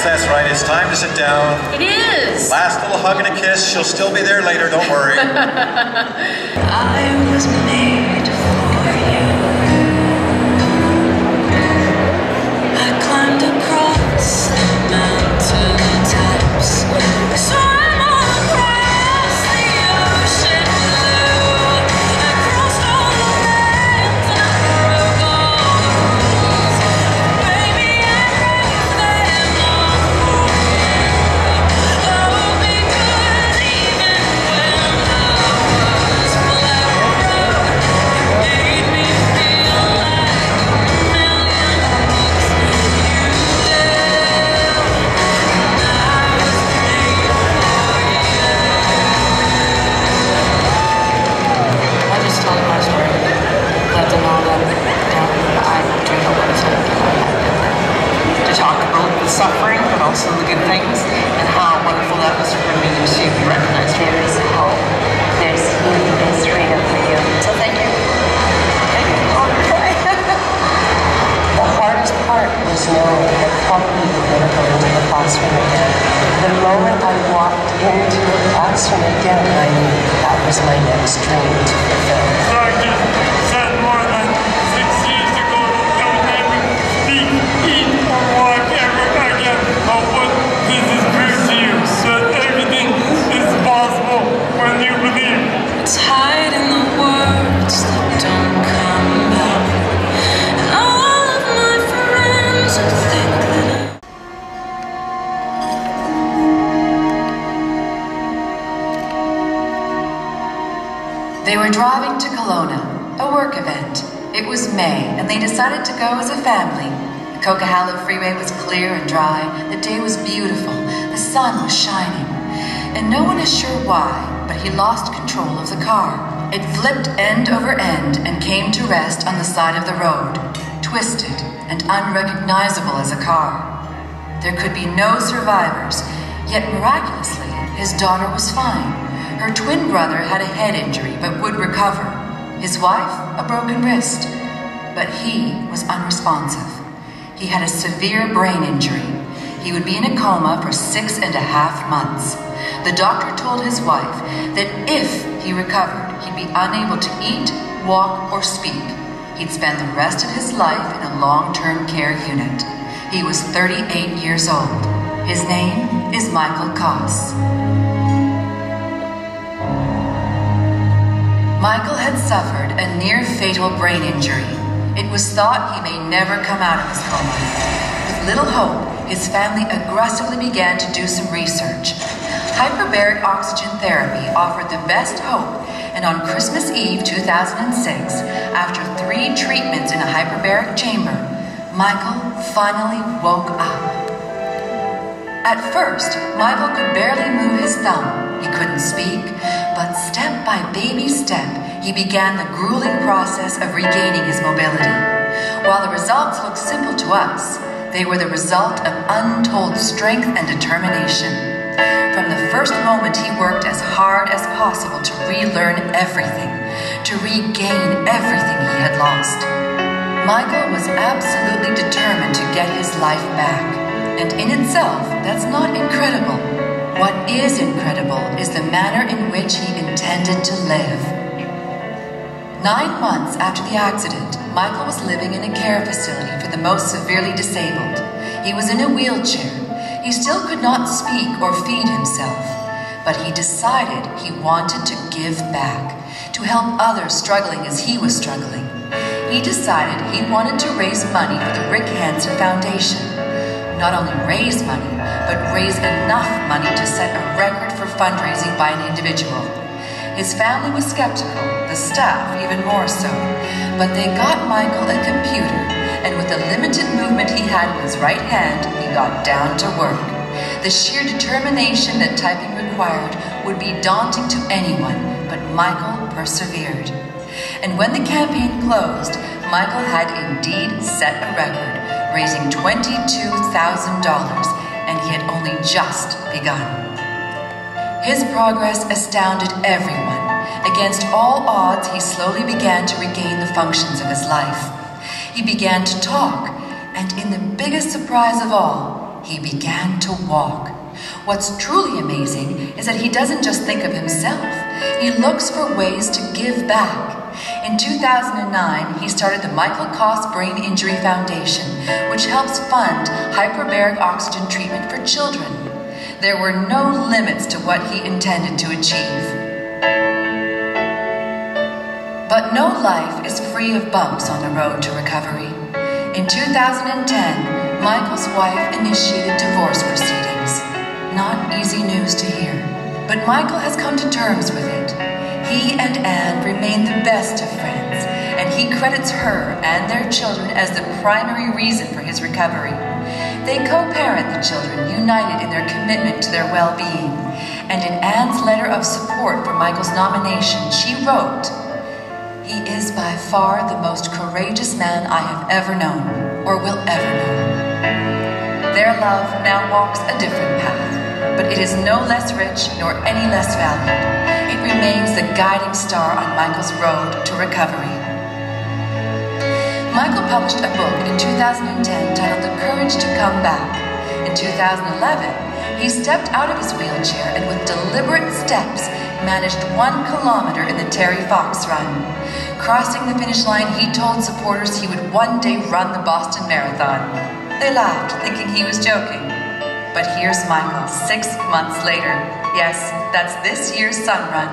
that's right. It's time to sit down. It is. Last little hug and a kiss. She'll still be there later, don't worry. I was made for you. I climbed across the mountain tops. Swam across the ocean blue. I crossed all the lands and I broke all the rules. Baby, I broke them all for you. Oh, because even when love was flower, it made me feel like a million bucks. You did, and I was made for you. I just told my story. Let them know that I don't know what it's like to talk about the suffering, but also the good things, and how wonderful that was for me to be recognized. There is hope. There's healing. There's freedom for you. So thank you. Thank you. The hardest part was knowing that probably you would never go into the classroom again. The moment I walked into the classroom again, I knew that was my next dream to fulfill. Sergeant said more than 6 years ago that I would never speak, eat, or walk ever again. But what this is proof to you, so everything is possible when you believe. It's hide in the words that don't come back. And all of my friends who think that They were driving to Kelowna, a work event. It was May, and they decided to go as a family. The Coquihalla freeway was clear and dry. The day was beautiful. The sun was shining. And no one is sure why, but he lost control of the car. It flipped end over end and came to rest on the side of the road, twisted and unrecognizable as a car. There could be no survivors, yet miraculously, his daughter was fine. Her twin brother had a head injury but would recover. His wife, a broken wrist. But he was unresponsive. He had a severe brain injury. He would be in a coma for 6.5 months. The doctor told his wife that if he recovered, he'd be unable to eat, walk, or speak. He'd spend the rest of his life in a long-term care unit. He was 38 years old. His name is Michael Koss. Michael had suffered a near-fatal brain injury. It was thought he may never come out of his coma. With little hope, his family aggressively began to do some research. Hyperbaric oxygen therapy offered the best hope, and on Christmas Eve 2006, after 3 treatments in a hyperbaric chamber, Michael finally woke up. At first, Michael could barely move his thumb. He couldn't speak, but step by baby step, he began the grueling process of regaining his mobility. While the results look simple to us, they were the result of untold strength and determination. From the first moment, he worked as hard as possible to relearn everything, to regain everything he had lost. Michael was absolutely determined to get his life back, and in itself, that's not incredible. What is incredible is the manner in which he intended to live. 9 months after the accident, Michael was living in a care facility for the most severely disabled. He was in a wheelchair. He still could not speak or feed himself, but he decided he wanted to give back, to help others struggling as he was struggling. He decided he wanted to raise money for the Rick Hansen Foundation. Not only raise money, but raise enough money to set a record for fundraising by an individual. His family was skeptical, the staff even more so, but they got Michael a computer, and with the limited movement he had in his right hand, he got down to work. The sheer determination that typing required would be daunting to anyone, but Michael persevered. And when the campaign closed, Michael had indeed set a record, raising $22,000, and he had only just begun. His progress astounded everyone. Against all odds, he slowly began to regain the functions of his life. He began to talk, and in the biggest surprise of all, he began to walk. What's truly amazing is that he doesn't just think of himself. He looks for ways to give back. In 2009, he started the Michael Koss Brain Injury Foundation, which helps fund hyperbaric oxygen treatment for children. There were no limits to what he intended to achieve. But no life is free of bumps on the road to recovery. In 2010, Michael's wife initiated divorce proceedings. Not easy news to hear, but Michael has come to terms with it. He and Anne remain the best of friends, and he credits her and their children as the primary reason for his recovery. They co-parent the children, united in their commitment to their well-being. And in Anne's letter of support for Michael's nomination, she wrote, "He is by far the most courageous man I have ever known, or will ever know." Their love now walks a different path, but it is no less rich nor any less valued. It remains the guiding star on Michael's road to recovery. Michael published a book in 2010 titled The Courage to Come Back. In 2011, he stepped out of his wheelchair and with deliberate steps managed 1 kilometer in the Terry Fox Run. Crossing the finish line, he told supporters he would one day run the Boston Marathon. They laughed, thinking he was joking. But here's Michael 6 months later. Yes, that's this year's Sun Run.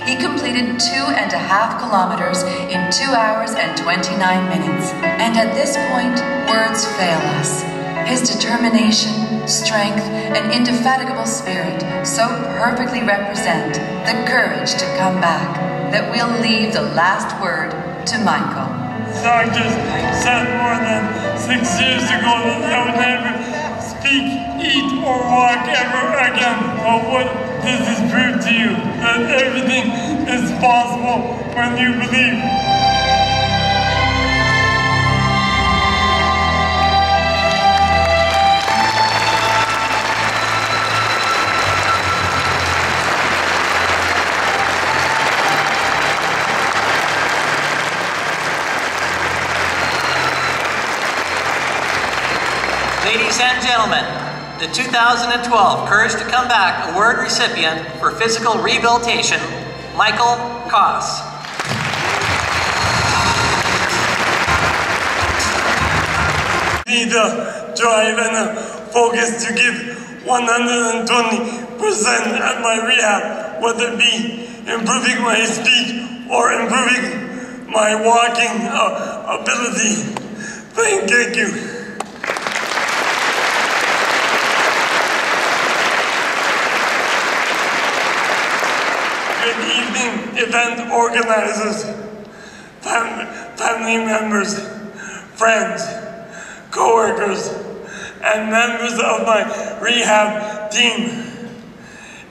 He completed 2.5 kilometers in 2 hours and 29 minutes. And at this point, words fail us. His determination, strength, and indefatigable spirit so perfectly represent the courage to come back that we'll leave the last word to Michael. Doctors said more than 6 years ago that I would never speak, eat, or walk ever again. But what does this prove to you? That everything is possible when you believe. Ladies and gentlemen, the 2012 Courage to Come Back Award recipient for physical rehabilitation, Michael Koss. Need the drive and the focus to give 120% at my rehab, whether it be improving my speech or improving my walking ability. Thank you. Good evening, event organizers, family members, friends, co-workers, and members of my rehab team.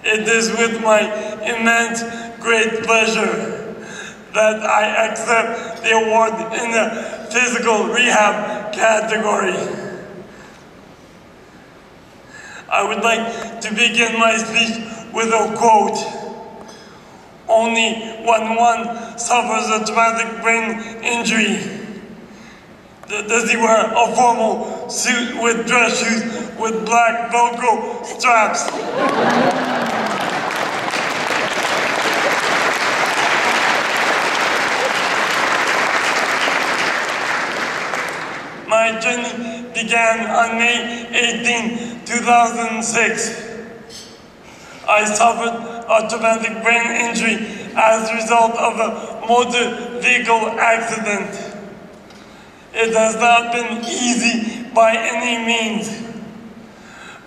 It is with my immense great pleasure that I accept the award in the physical rehab category. I would like to begin my speech with a quote. Only when one suffers a traumatic brain injury does he wear a formal suit with dress shoes with black Velcro straps. My journey began on May 18, 2006. I suffered a traumatic brain injury as a result of a motor vehicle accident. It has not been easy by any means,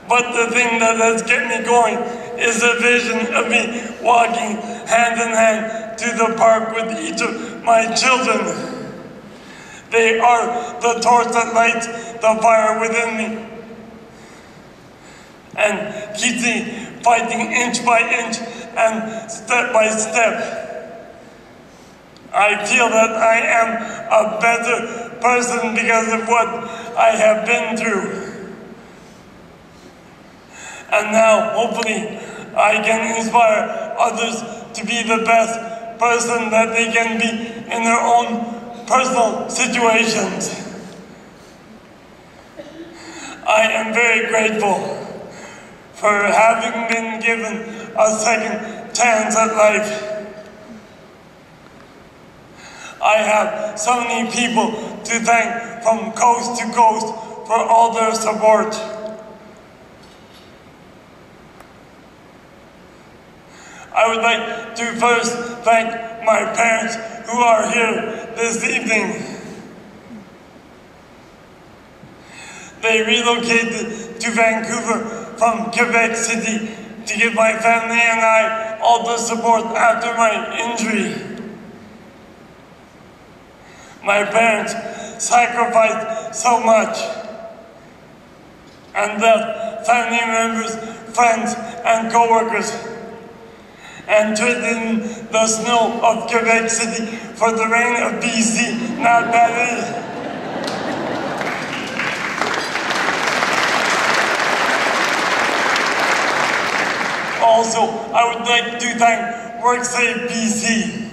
but the thing that has kept me going is a vision of me walking hand in hand to the park with each of my children. They are the torch that lights the fire within me and keeps me fighting inch by inch and step by step. I feel that I am a better person because of what I have been through. And now, hopefully, I can inspire others to be the best person that they can be in their own personal situations. I am very grateful for having been given a second chance at life. I have so many people to thank from coast to coast for all their support. I would like to first thank my parents who are here this evening. They relocated to Vancouver from Quebec City to give my family and I all the support after my injury. My parents sacrificed so much and left family members, friends, and co-workers and traded in the snow of Quebec City for the rain of BC, not Paris. Also, I would like to thank WorkSafe BC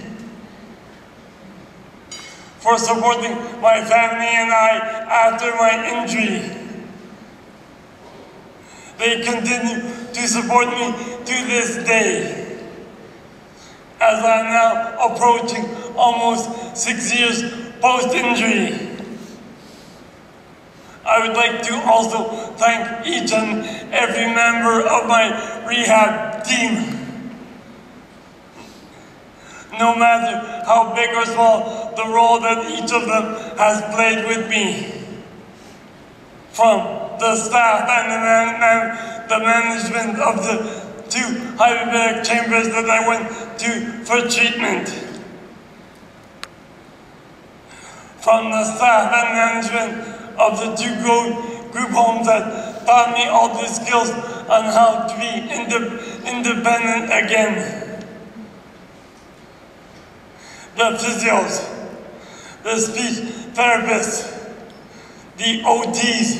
for supporting my family and I after my injury. They continue to support me to this day, as I'm now approaching almost 6 years post-injury. I would like to also thank each and every member of my rehab team. No matter how big or small the role that each of them has played with me. From the staff and the management of the 2 hyperbaric chambers that I went to for treatment. From the staff and management of the 2 group homes that taught me all the skills on how to be independent again. The physios, the speech therapists, the OTs,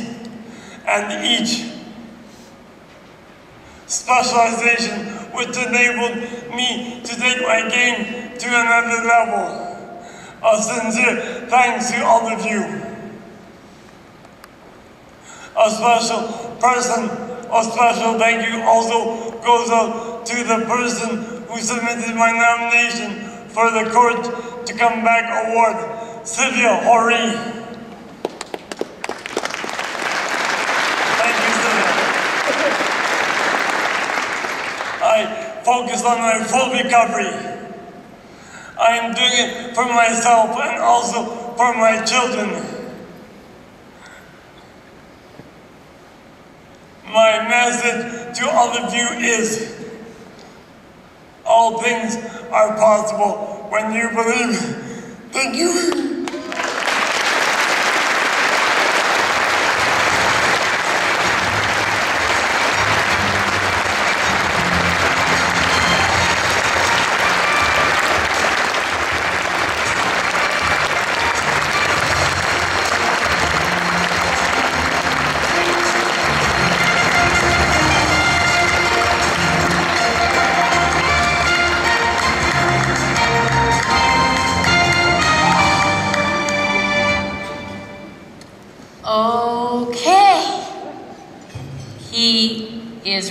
and each specialization which enabled me to take my game to another level. A sincere thanks to all of you. A special thank you also goes out to the person who submitted my nomination for the Courage to Come Back Award, Sylvia Horry. Thank you, Sylvia. I focus on my full recovery. I am doing it for myself and also for my children. My message to all of you is, all things are possible when you believe. Thank you.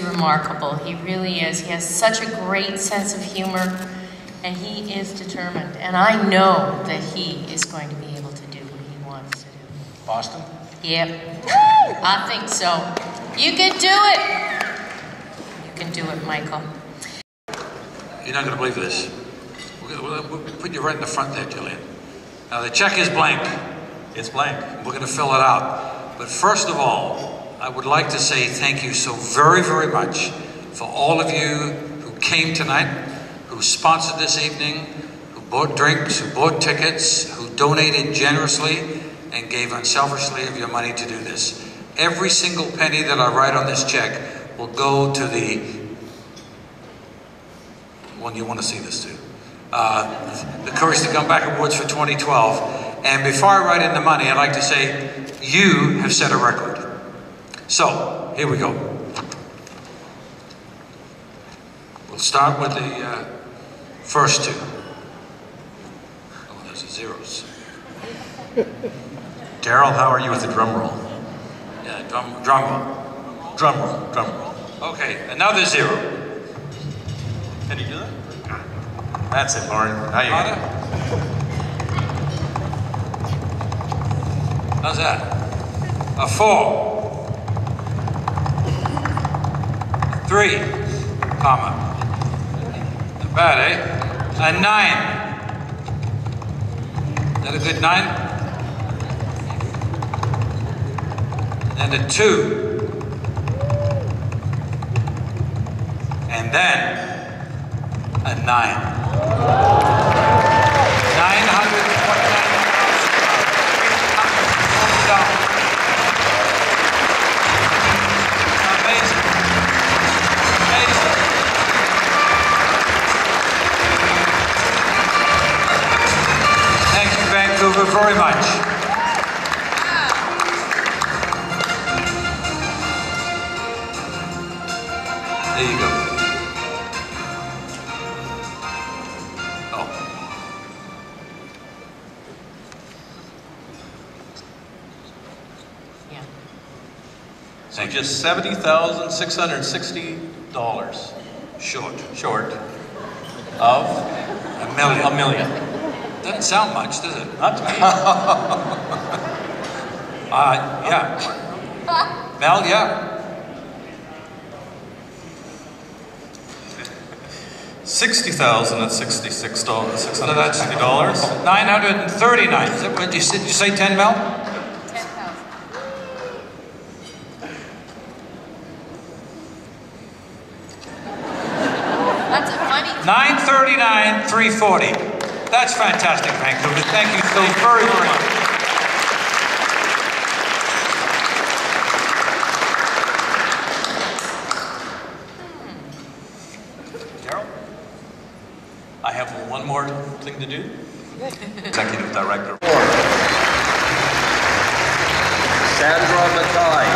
Remarkable. He really is. He has such a great sense of humor, and he is determined. And I know that he is going to be able to do what he wants to do. Boston? Yep. I think so. You can do it. You can do it, Michael. You're not going to believe this. We'll put you right in the front there, Jillian. Now, the check is blank. It's blank. We're going to fill it out. But first of all, I would like to say thank you so very, very much for all of you who came tonight, who sponsored this evening, who bought drinks, who bought tickets, who donated generously and gave unselfishly of your money to do this. Every single penny that I write on this check will go to the one you want to see this to. The Courage to Come Back Awards for 2012. And before I write in the money, I'd like to say, you have set a record. So, here we go. We'll start with the first 2. Oh, there's the zeros. Daryl, how are you with the drum roll? Yeah, Drum roll. Drum roll, drum roll. Okay, another 0. Can you do that? That's it, Lauren. Now you got it. How's that? A 4. 3, comma. Not bad, eh? A 9. Is that a good 9? And a 2. And then a 9. Amazing. Amazing. Thank you, Vancouver, very much. There you go. Oh. Yeah. So just $70,660 short of A million. a million. Doesn't sound much, does it? Not to me. Yeah. Mel, yeah. 60,066 dollars, So that's $660. 939. Is that what you said? Did you say 10, Mel? 10,000. That's a funny. 939, 340. That's fantastic, Vancouver. Thank you so very, very much. Carol? I have one more thing to do. Executive Director. Sandra Mackay.